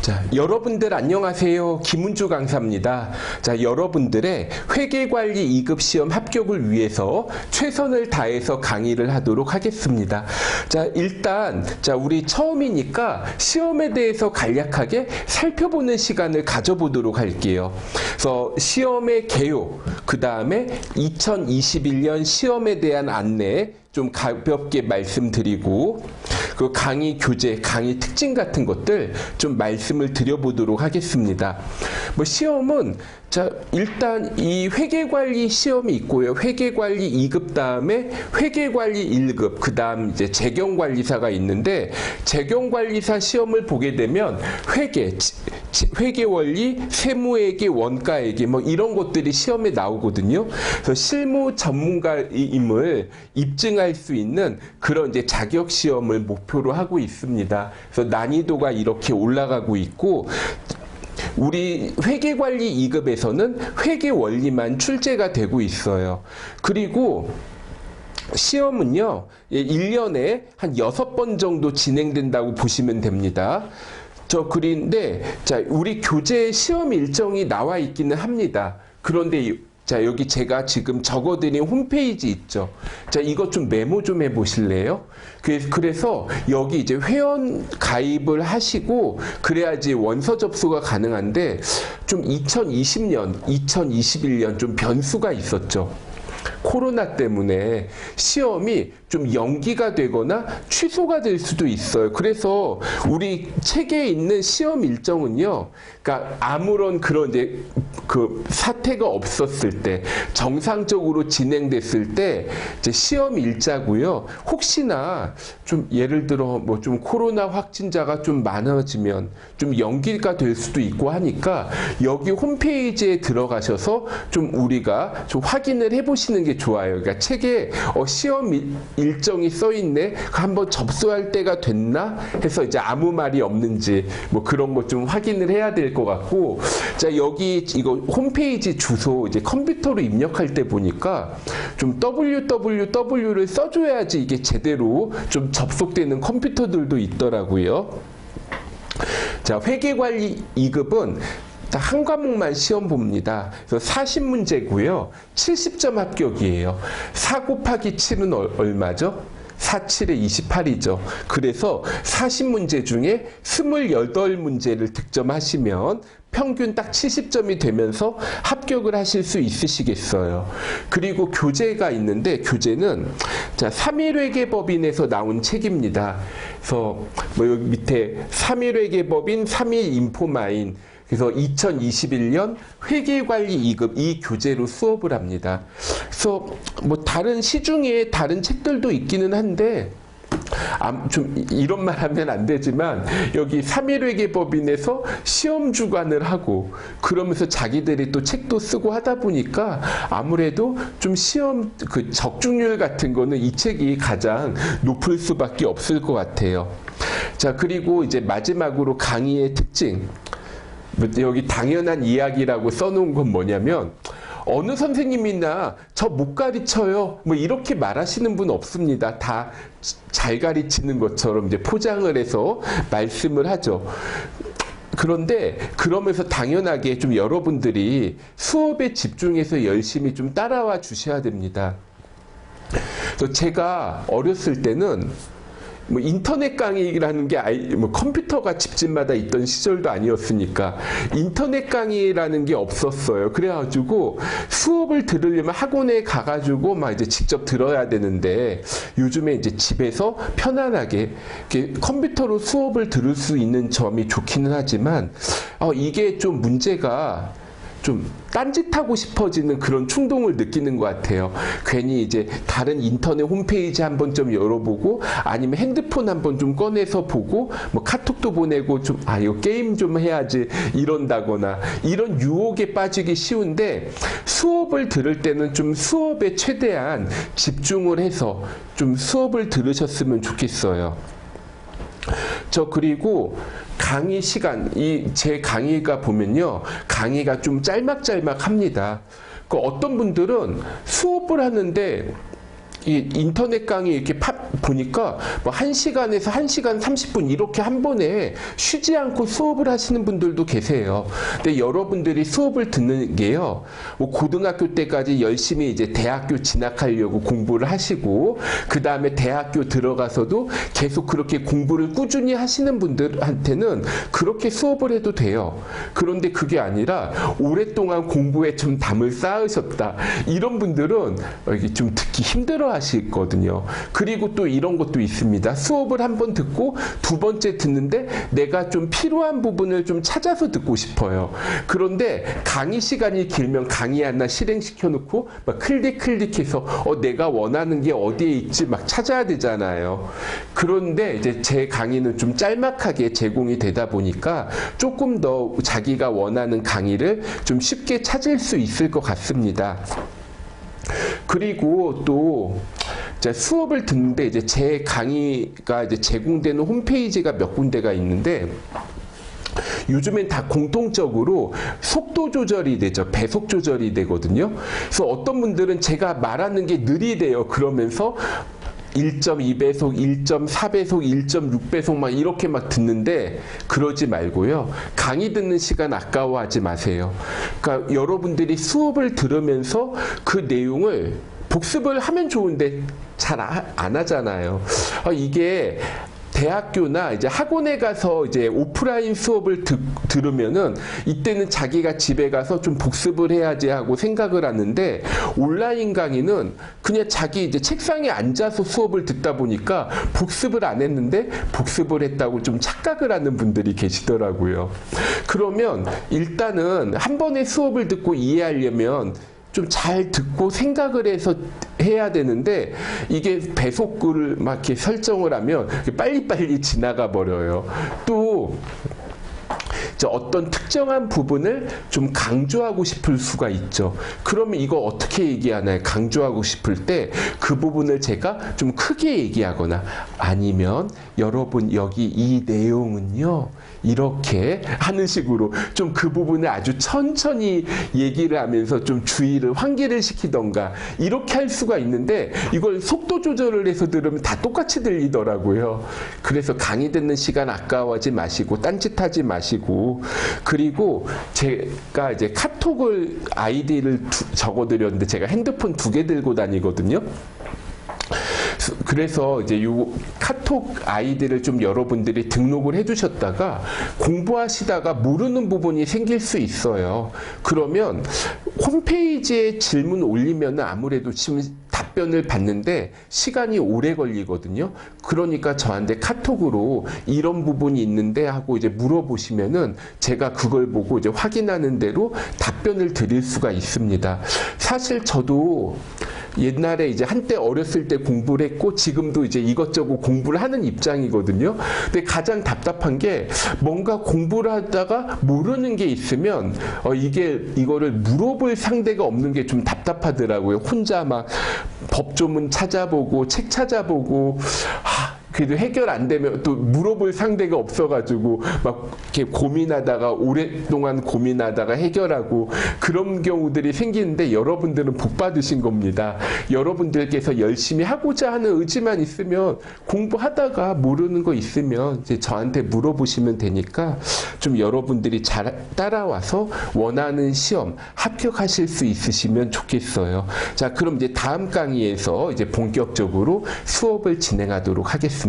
자, 여러분들 안녕하세요. 김은주 강사입니다. 자, 여러분들의 회계관리 2급 시험 합격을 위해서 최선을 다해서 강의를 하도록 하겠습니다. 자, 일단 우리 처음이니까 시험에 대해서 간략하게 살펴보는 시간을 가져보도록 할게요. 그래서 시험의 개요, 그 다음에 2021년 시험에 대한 안내 좀 가볍게 말씀드리고, 그 강의 교재, 강의 특징 같은 것들 좀 말씀을 드려보도록 하겠습니다. 뭐 시험은 자, 일단 이 회계관리 시험이 있고요. 회계관리 2급 다음에 회계관리 1급, 그 다음 이제 재경관리사가 있는데, 재경관리사 시험을 보게 되면 회계원리, 세무회계, 원가회계 뭐 이런 것들이 시험에 나오거든요. 그래서 실무 전문가임을 입증할 수 있는 그런 이제 자격 시험을 목표로 하고 있습니다. 그래서 난이도가 이렇게 올라가고 있고, 우리 회계관리 2급에서는 회계원리만 출제가 되고 있어요. 그리고 시험은요, 1년에 한 6번 정도 진행된다고 보시면 됩니다. 그런데 자, 우리 교재 시험 일정이 나와 있기는 합니다. 그런데 자, 여기 제가 지금 적어드린 홈페이지 있죠. 자, 이것 좀 메모 좀 해보실래요? 그래서 여기 이제 회원 가입을 하시고 그래야지 원서 접수가 가능한데, 좀 2020년, 2021년 좀 변수가 있었죠. 코로나 때문에 시험이 좀 연기가 되거나 취소가 될 수도 있어요. 그래서 우리 책에 있는 시험 일정은요, 그러니까 아무런 그런 이제 그 사태가 없었을 때, 정상적으로 진행됐을 때 이제 시험 일자고요. 혹시나 좀 예를 들어 뭐 좀 코로나 확진자가 좀 많아지면 좀 연기가 될 수도 있고 하니까, 여기 홈페이지에 들어가셔서 좀 우리가 좀 확인을 해보시는 게 좋아요. 그러니까 책에 시험 일정이 써 있네, 한번 접수할 때가 됐나 해서 이제 아무 말이 없는지 뭐 그런 것 좀 확인을 해야 될 것 같고, 자, 여기 이거 홈페이지 주소 이제 컴퓨터로 입력할 때 보니까 좀 www를 써줘야지 이게 제대로 좀 접속되는 컴퓨터들도 있더라고요. 자, 회계관리 2급은 딱 한 과목만 시험 봅니다. 그래서 40문제고요. 70점 합격이에요. 4 곱하기 7은 얼마죠? 4, 7에 28이죠. 그래서 40문제 중에 28문제를 득점하시면 평균 딱 70점이 되면서 합격을 하실 수 있으시겠어요. 그리고 교재가 있는데, 교재는 자, 3.1회계법인에서 나온 책입니다. 그래서 뭐 여기 밑에 3.1회계법인 3.1 인포마인, 그래서 2021년 회계관리 2급 이 교재로 수업을 합니다. 그래서 뭐 다른 시중에 다른 책들도 있기는 한데, 좀 이런 말 하면 안 되지만, 여기 3.1회계법인에서 시험 주관을 하고 그러면서 자기들이 또 책도 쓰고 하다 보니까 아무래도 좀 시험 그 적중률 같은 거는 이 책이 가장 높을 수밖에 없을 것 같아요. 자, 그리고 이제 마지막으로 강의의 특징. 여기 당연한 이야기라고 써놓은 건 뭐냐면, 어느 선생님이나 저 못 가르쳐요 뭐 이렇게 말하시는 분 없습니다. 다 잘 가르치는 것처럼 이제 포장을 해서 말씀을 하죠. 그런데 그러면서 당연하게 좀 여러분들이 수업에 집중해서 열심히 좀 따라와 주셔야 됩니다. 그래서 제가 어렸을 때는 뭐 인터넷 강의라는 게 뭐 컴퓨터가 집집마다 있던 시절도 아니었으니까 인터넷 강의라는 게 없었어요. 그래가지고 수업을 들으려면 학원에 가가지고 막 이제 직접 들어야 되는데, 요즘에 이제 집에서 편안하게 이렇게 컴퓨터로 수업을 들을 수 있는 점이 좋기는 하지만, 이게 좀 문제가 좀 딴짓하고 싶어지는 그런 충동을 느끼는 것 같아요. 괜히 이제 다른 인터넷 홈페이지 한번 좀 열어보고, 아니면 핸드폰 한번 좀 꺼내서 보고, 뭐 카톡도 보내고 좀 이거 게임 좀 해야지 이런다거나, 이런 유혹에 빠지기 쉬운데, 수업을 들을 때는 좀 수업에 최대한 집중을 해서 좀 수업을 들으셨으면 좋겠어요. 그리고 강의 시간, 제 강의가 보면요, 강의가 좀 짤막짤막합니다. 어떤 분들은 수업을 하는데 이 인터넷 강의 이렇게 보니까 뭐 1시간에서 1시간 30분 이렇게 한 번에 쉬지 않고 수업을 하시는 분들도 계세요. 근데 여러분들이 수업을 듣는 게요, 뭐 고등학교 때까지 열심히 이제 대학교 진학하려고 공부를 하시고, 그 다음에 대학교 들어가서도 계속 그렇게 공부를 꾸준히 하시는 분들한테는 그렇게 수업을 해도 돼요. 그런데 그게 아니라 오랫동안 공부에 좀 담을 쌓으셨다, 이런 분들은 이게 좀 듣기 힘들어 하시거든요. 그리고 또 이런 것도 있습니다. 수업을 한 번 듣고 두 번째 듣는데 내가 좀 필요한 부분을 좀 찾아서 듣고 싶어요. 그런데 강의 시간이 길면 강의 하나 실행시켜 놓고 막 클릭해서 내가 원하는 게 어디에 있지 막 찾아야 되잖아요. 그런데 이제 제 강의는 좀 짤막하게 제공이 되다 보니까 조금 더 자기가 원하는 강의를 좀 쉽게 찾을 수 있을 것 같습니다. 그리고 또 수업을 듣는데 이제 제 강의가 이제 제공되는 홈페이지가 몇 군데가 있는데, 요즘엔 다 공통적으로 속도 조절이 되죠. 배속 조절이 되거든요. 그래서 어떤 분들은 제가 말하는 게 느리대요. 그러면서 1.2배속, 1.4배속, 1.6배속 막 이렇게 막 듣는데, 그러지 말고요. 강의 듣는 시간 아까워하지 마세요. 그러니까 여러분들이 수업을 들으면서 그 내용을 복습을 하면 좋은데 잘 안 하잖아요. 이게 대학교나 이제 학원에 가서 이제 오프라인 수업을 들으면은 이때는 자기가 집에 가서 좀 복습을 해야지 하고 생각을 하는데, 온라인 강의는 그냥 자기 이제 책상에 앉아서 수업을 듣다 보니까 복습을 안 했는데 복습을 했다고 좀 착각을 하는 분들이 계시더라고요. 그러면 일단은 한 번에 수업을 듣고 이해하려면 좀 잘 듣고 생각을 해서 해야 되는데, 이게 배속을 막 이렇게 설정을 하면 빨리빨리 지나가 버려요. 또 어떤 특정한 부분을 좀 강조하고 싶을 수가 있죠. 그러면 이거 어떻게 얘기하나요? 강조하고 싶을 때 그 부분을 제가 좀 크게 얘기하거나, 아니면 여러분 여기 이 내용은요 이렇게 하는 식으로 좀 그 부분을 아주 천천히 얘기를 하면서 좀 주의를 환기를 시키던가, 이렇게 할 수가 있는데, 이걸 속도 조절을 해서 들으면 다 똑같이 들리더라고요. 그래서 강의 듣는 시간 아까워하지 마시고 딴짓하지 마시고, 그리고 제가 이제 카톡을 아이디를 적어드렸는데, 제가 핸드폰 2개 들고 다니거든요. 그래서 이제 요 카톡 아이디를 좀 여러분들이 등록을 해두셨다가 공부하시다가 모르는 부분이 생길 수 있어요. 그러면 홈페이지에 질문 올리면 아무래도 지금 답변을 받는데 시간이 오래 걸리거든요. 그러니까 저한테 카톡으로 이런 부분이 있는데 하고 이제 물어보시면은 제가 그걸 보고 이제 확인하는 대로 답변을 드릴 수가 있습니다. 사실 저도 옛날에 이제 한때 어렸을 때 공부를 했고 지금도 이제 이것저것 공부를 하는 입장이거든요. 근데 가장 답답한 게, 뭔가 공부를 하다가 모르는 게 있으면 이거를 물어볼 상대가 없는 게 좀 답답하더라고요. 혼자 막 법조문 찾아보고 책 찾아보고, 그래도 해결 안 되면 또 물어볼 상대가 없어가지고 막 이렇게 고민하다가 오랫동안 고민하다가 해결하고, 그런 경우들이 생기는데, 여러분들은 복 받으신 겁니다. 여러분들께서 열심히 하고자 하는 의지만 있으면, 공부하다가 모르는 거 있으면 이제 저한테 물어보시면 되니까, 좀 여러분들이 잘 따라와서 원하는 시험 합격하실 수 있으시면 좋겠어요. 자, 그럼 이제 다음 강의에서 이제 본격적으로 수업을 진행하도록 하겠습니다.